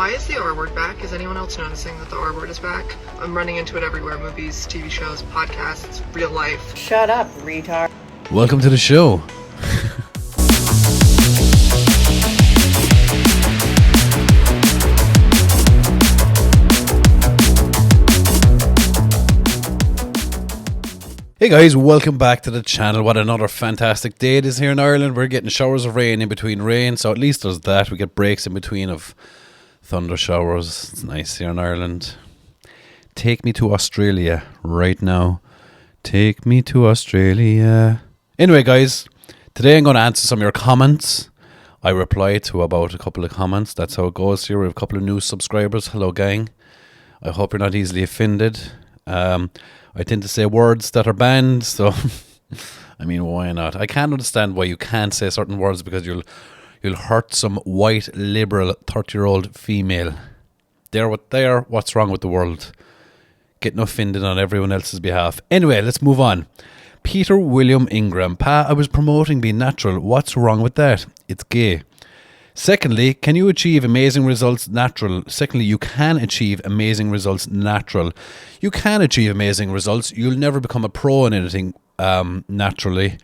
Why is the R word back? Is anyone else noticing that the R word is back? I'm running into it everywhere. Movies, TV shows, podcasts, real life. Shut up, retard. Welcome to the show. Hey guys, welcome back to the channel. What another fantastic day it is here in Ireland. We're getting showers of rain in between rain, so at least there's that. We get breaks in between of thunder showers. It's nice here in Ireland. Take me to Australia right now. Take me to Australia. Anyway guys, today I'm going to answer some of your comments. I replied to about a couple of comments. That's how it goes here. We have a couple of new subscribers. Hello gang. I hope you're not easily offended. I tend to say words that are banned, so I mean, why not? I can't understand why you can't say certain words because you'll hurt some white liberal 30-year-old female. What's wrong with the world? Getting offended on everyone else's behalf. Anyway, let's move on. Peter William Ingram. Pa, I was promoting being natural. What's wrong with that? It's gay. Secondly, can you achieve amazing results natural? Secondly, you can achieve amazing results natural. You can achieve amazing results. You'll never become a pro in anything naturally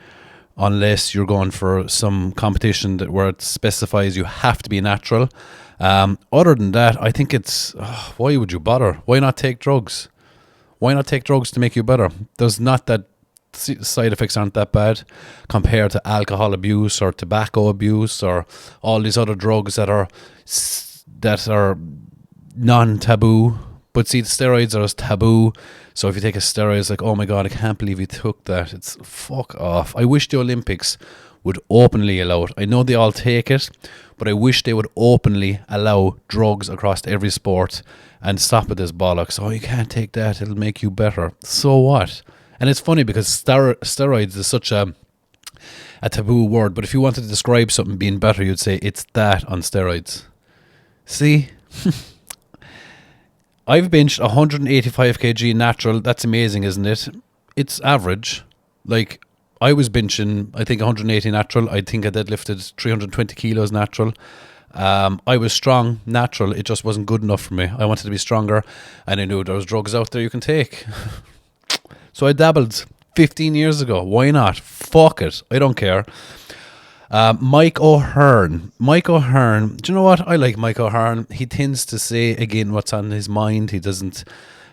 unless you're going for some competition where it specifies you have to be natural. Other than that, I think it's... why would you bother? Why not take drugs? Why not take drugs to make you better? There's not that... side effects aren't that bad compared to alcohol abuse or tobacco abuse or all these other drugs that are non-taboo. But see, the steroids are taboo. So if you take a steroid, it's like, oh my god, I can't believe you took that. It's fuck off. I wish the Olympics would openly allow it. I know they all take it, but I wish they would openly allow drugs across every sport and stop with this bollocks. Oh, you can't take that, it'll make you better. So what? And it's funny because steroids is such a taboo word, but if you wanted to describe something being better, you'd say it's that on steroids. See? I've benched 185 kg natural. That's amazing, isn't it? It's average. Like, I was benching, I think 180 natural. I think I deadlifted 320 kilos natural. I was strong natural. It just wasn't good enough for me. I wanted to be stronger, and I knew there was drugs out there you can take. So I dabbled 15 years ago. Why not? Fuck it. I don't care. Mike O'Hearn. Mike O'Hearn. Do you know what? I like Mike O'Hearn. He tends to say, again, what's on his mind. He doesn't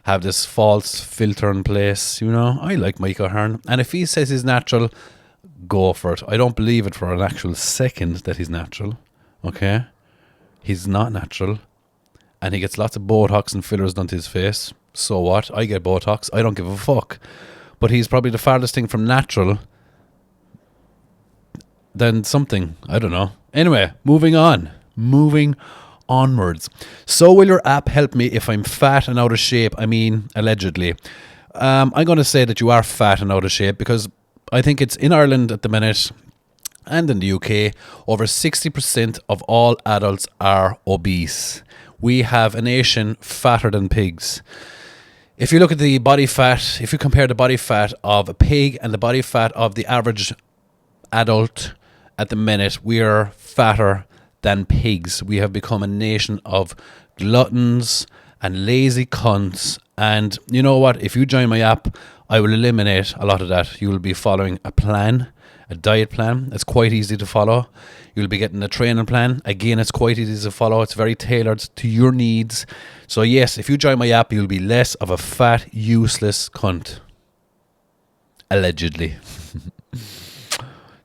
have this false filter in place. You know, I like Mike O'Hearn. And if he says he's natural, go for it. I don't believe it for an actual second that he's natural. Okay? He's not natural. And he gets lots of Botox and fillers done to his face. So what? I get Botox. I don't give a fuck. But he's probably the farthest thing from natural than something. I don't know. Anyway, moving on. Moving onwards. So will your app help me if I'm fat and out of shape? I mean, allegedly. I'm going to say that you are fat and out of shape because I think it's in Ireland at the minute and in the UK, over 60% of all adults are obese. We have a nation fatter than pigs. If you look at the body fat, if you compare the body fat of a pig and the body fat of the average adult at the minute, we are fatter than pigs. We have become a nation of gluttons and lazy cunts. And you know what? If you join my app, I will eliminate a lot of that. You will be following a plan, a diet plan. It's quite easy to follow. You'll be getting a training plan. Again, it's quite easy to follow. It's very tailored to your needs. So yes, if you join my app, you'll be less of a fat, useless cunt. Allegedly.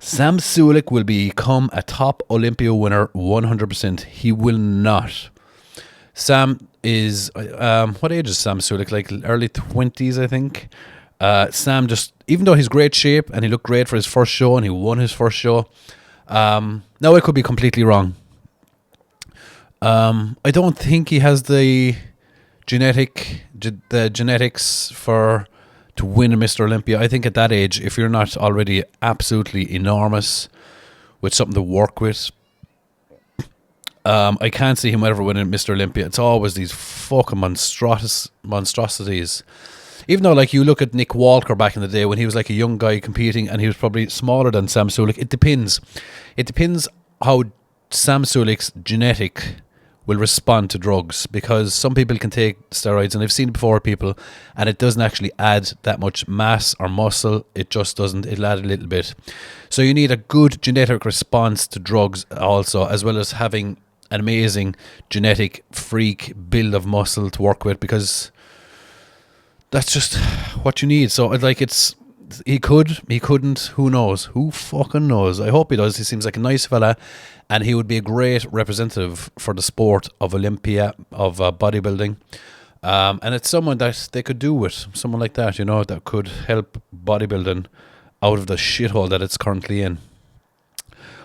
Sam SULEK will become a top Olympia winner 100%. He will not. Sam is, what age is Sam SULEK? Like early 20s, I think. Sam just, even though he's great shape and he looked great for his first show and he won his first show, now I could be completely wrong. I don't think he has the genetics to win a Mr. Olympia. I think at that age, if you're not already absolutely enormous with something to work with, I can't see him ever winning Mr. Olympia. It's always these fucking monstrosities. Even though, like, you look at Nick Walker back in the day when he was like a young guy competing and he was probably smaller than Sam SULEK. It depends. It depends how Sam SULEK's genetic will respond to drugs, because some people can take steroids, and I've seen it before with people, and it doesn't actually add that much mass or muscle. It just doesn't. It'll add a little bit. So you need a good genetic response to drugs also, as well as having an amazing genetic freak build of muscle to work with, because that's just what you need. So like, he couldn't, who knows, who fucking knows. I hope he does. He seems like a nice fella, and he would be a great representative for the sport of Olympia, of bodybuilding, and it's someone that they could do with, someone like that, that could help bodybuilding out of the shithole that it's currently in.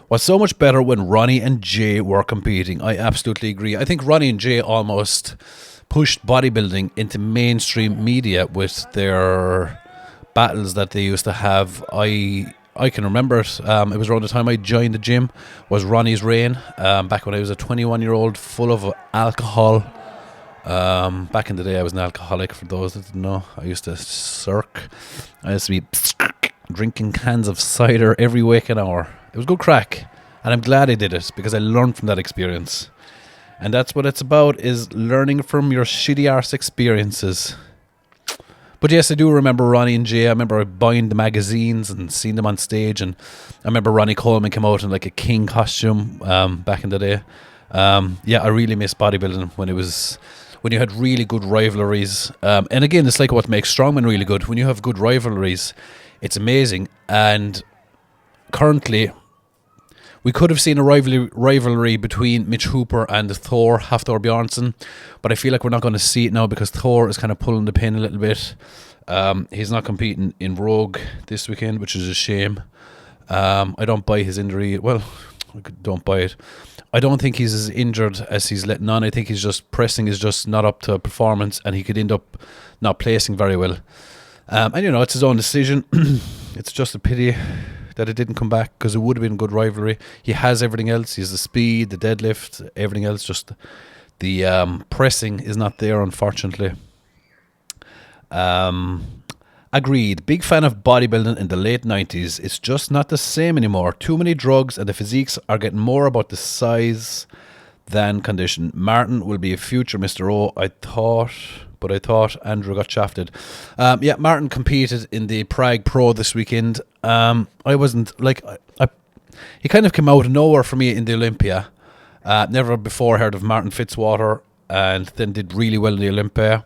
Was so much better when Ronnie and Jay were competing. I absolutely agree. I think Ronnie and Jay almost pushed bodybuilding into mainstream media with their battles that they used to have. I can remember it. It was around the time I joined the gym, was Ronnie's reign, back when I was a 21-year-old full of alcohol. Back in the day, I was an alcoholic, for those that didn't know. I used to circ. I used to be drinking cans of cider every waking hour. It was good crack, and I'm glad I did it, because I learned from that experience. And that's what it's about, is learning from your shitty arse experiences. But yes, I do remember Ronnie and Jay. I remember buying the magazines and seeing them on stage, and I remember Ronnie Coleman came out in like a king costume back in the day. I really miss bodybuilding when you had really good rivalries. And again, it's like what makes strongman really good. When you have good rivalries, it's amazing. And currently, we could have seen a rivalry between Mitch Hooper and Thor Bjornsson, but I feel like we're not going to see it now, because Thor is kind of pulling the pin a little bit. He's not competing in Rogue this weekend, which is a shame. I don't buy his injury. Well, I don't buy it. I don't think he's as injured as he's letting on. I think he's just pressing is just not up to performance, and he could end up not placing very well. And it's his own decision. It's just a pity that it didn't come back, because it would have been a good rivalry. He has everything else. He has the speed, the deadlift, everything else. Just the pressing is not there, unfortunately. Agreed. Big fan of bodybuilding in the late 90s. It's just not the same anymore. Too many drugs, and the physiques are getting more about the size than condition. Martin will be a future Mr. O, I thought Andrew got shafted. Martin competed in the Prague Pro this weekend. I wasn't like, he kind of came out of nowhere for me in the Olympia. Never before heard of Martin Fitzwater, and then did really well in the Olympia.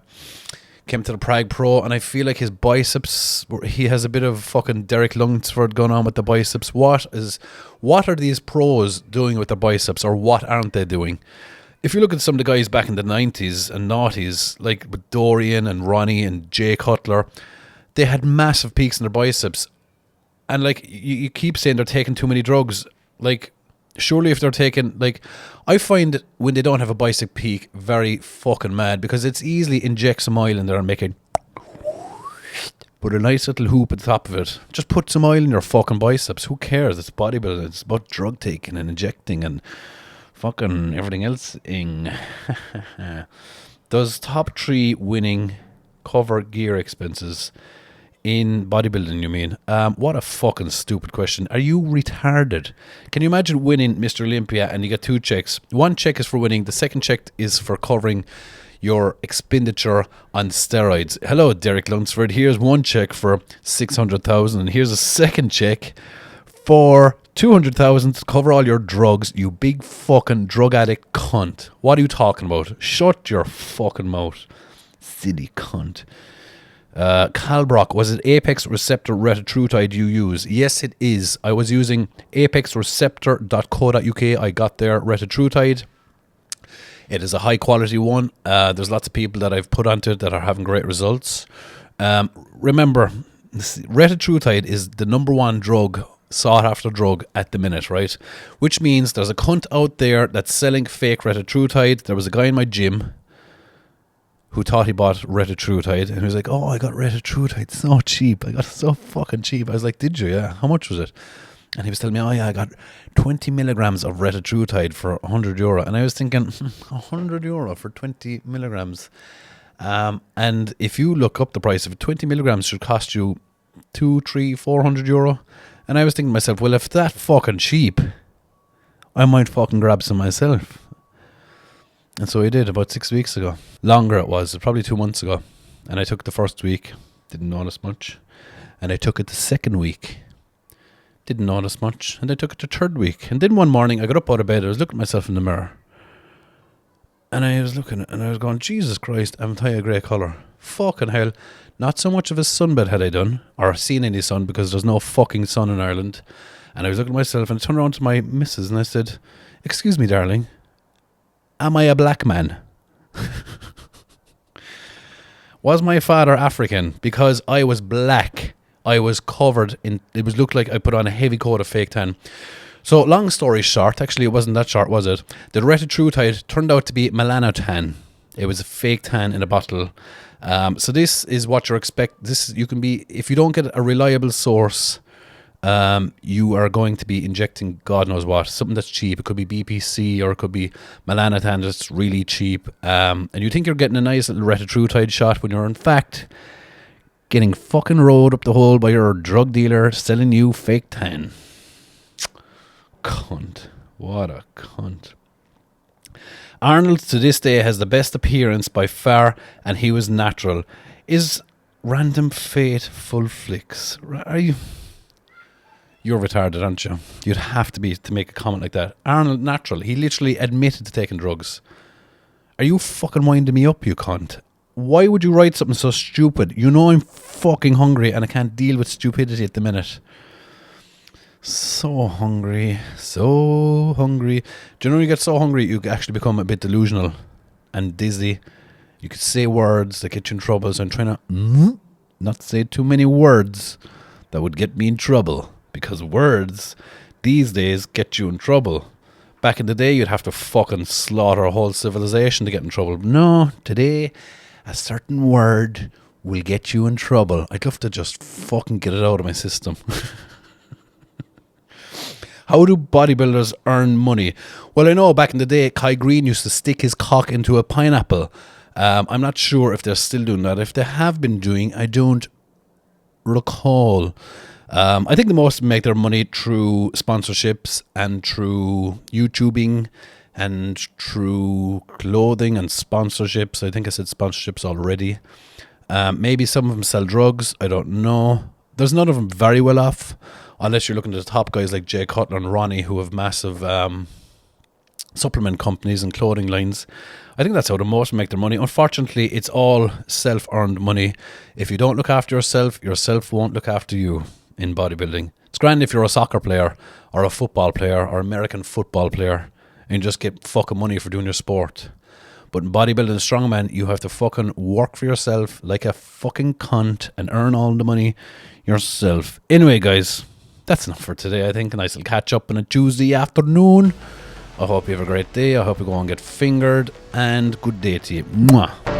Came to the Prague Pro, and I feel like his biceps, he has a bit of fucking Derek Lunsford going on with the biceps. What are these pros doing with their biceps, or what aren't they doing? If you look at some of the guys back in the 90s and noughties, like with Dorian and Ronnie and Jay Cutler, they had massive peaks in their biceps. And like, you keep saying they're taking too many drugs. Like, surely if they're taking, like, I find when they don't have a bicep peak very fucking mad, because it's easily inject some oil in there and make it, put a nice little hoop at the top of it. Just put some oil in your fucking biceps. Who cares? It's bodybuilding. It's about drug taking and injecting and fucking everything else. Does top 3 winning cover gear expenses in bodybuilding, you mean? What a fucking stupid question. Are you retarded? Can you imagine winning Mr. Olympia and you get 2 checks? One check is for winning. The second check is for covering your expenditure on steroids. Hello, Derek Lunsford. Here's one check for 600,000, and here's a second check for 200,000 to cover all your drugs, you big fucking drug addict cunt. What are you talking about? Shut your fucking mouth, silly cunt. Calbrock, was it Apex Receptor Retatrutide you use? Yes, it is. I was using apexreceptor.co.uk. I got their Retatrutide. It is a high quality one. There's lots of people that I've put onto it that are having great results. Remember, Retatrutide is the number one sought after drug at the minute, right? Which means there's a cunt out there that's selling fake Retatrutide. There was a guy in my gym who thought he bought Retatrutide, and he was like, oh, I got Retatrutide so cheap. I got it so fucking cheap. I was like, did you? Yeah. How much was it? And he was telling me, oh yeah, I got 20 milligrams of Retatrutide for €100. And I was thinking, €100 for 20 milligrams. And if you look up the price of it, 20 milligrams should cost you €400. And I was thinking to myself, well, if that fucking cheap, I might fucking grab some myself. And so I did about 6 weeks ago. Longer it was, probably 2 months ago. And I took the first week, didn't notice much. And I took it the second week, didn't notice much. And I took it the third week. And then one morning, I got up out of bed, I was looking at myself in the mirror. And I was looking, and I was going, Jesus Christ, I'm a grey colour. Fucking hell. Not so much of a sunbed had I done, or seen any sun, because there's no fucking sun in Ireland. And I was looking at myself, and I turned around to my missus, and I said, excuse me, darling, am I a black man? Was my father African? Because I was black. I was covered in, it was looked like I put on a heavy coat of fake tan. So long story short, actually it wasn't that short, was it? The erythritide turned out to be melanotan. It was a fake tan in a bottle. So this is what you're you can be, if you don't get a reliable source, you are going to be injecting God knows what, something that's cheap. It could be BPC or it could be melanotan that's really cheap. And you think you're getting a nice little erythritide shot when you're in fact getting fucking rode up the hole by your drug dealer selling you fake tan. Cunt. What a cunt. Arnold to this day has the best appearance by far, and he was natural. Is random fateful flicks? Are you? You're retarded, aren't you? You'd have to be to make a comment like that. Arnold natural. He literally admitted to taking drugs. Are you fucking winding me up, you cunt? Why would you write something so stupid? You know I'm fucking hungry and I can't deal with stupidity at the minute. So hungry. So hungry. Do you know when you get so hungry you actually become a bit delusional and dizzy? You could say words that get you in trouble. So I'm trying to not say too many words that would get me in trouble. Because words these days get you in trouble. Back in the day you'd have to fucking slaughter a whole civilization to get in trouble. No, today a certain word will get you in trouble. I'd love to just fucking get it out of my system. How do bodybuilders earn money? Well, I know back in the day, Kai Green used to stick his cock into a pineapple. I'm not sure if they're still doing that. If they have been doing, I don't recall. I think the most make their money through sponsorships and through YouTubing and through clothing and sponsorships. I think I said sponsorships already. Maybe some of them sell drugs. I don't know. There's none of them very well off, unless you're looking at the top guys like Jay Cutler and Ronnie, who have massive supplement companies and clothing lines. I think that's how the most make their money. Unfortunately, it's all self-earned money. If you don't look after yourself won't look after you in bodybuilding. It's grand if you're a soccer player or a football player or American football player and you just get fucking money for doing your sport. But in bodybuilding and strongman, you have to fucking work for yourself like a fucking cunt and earn all the money yourself. Anyway, guys, that's enough for today, I think. A nice little catch up on a Tuesday afternoon. I hope you have a great day. I hope you go and get fingered. And good day to you. Mwah.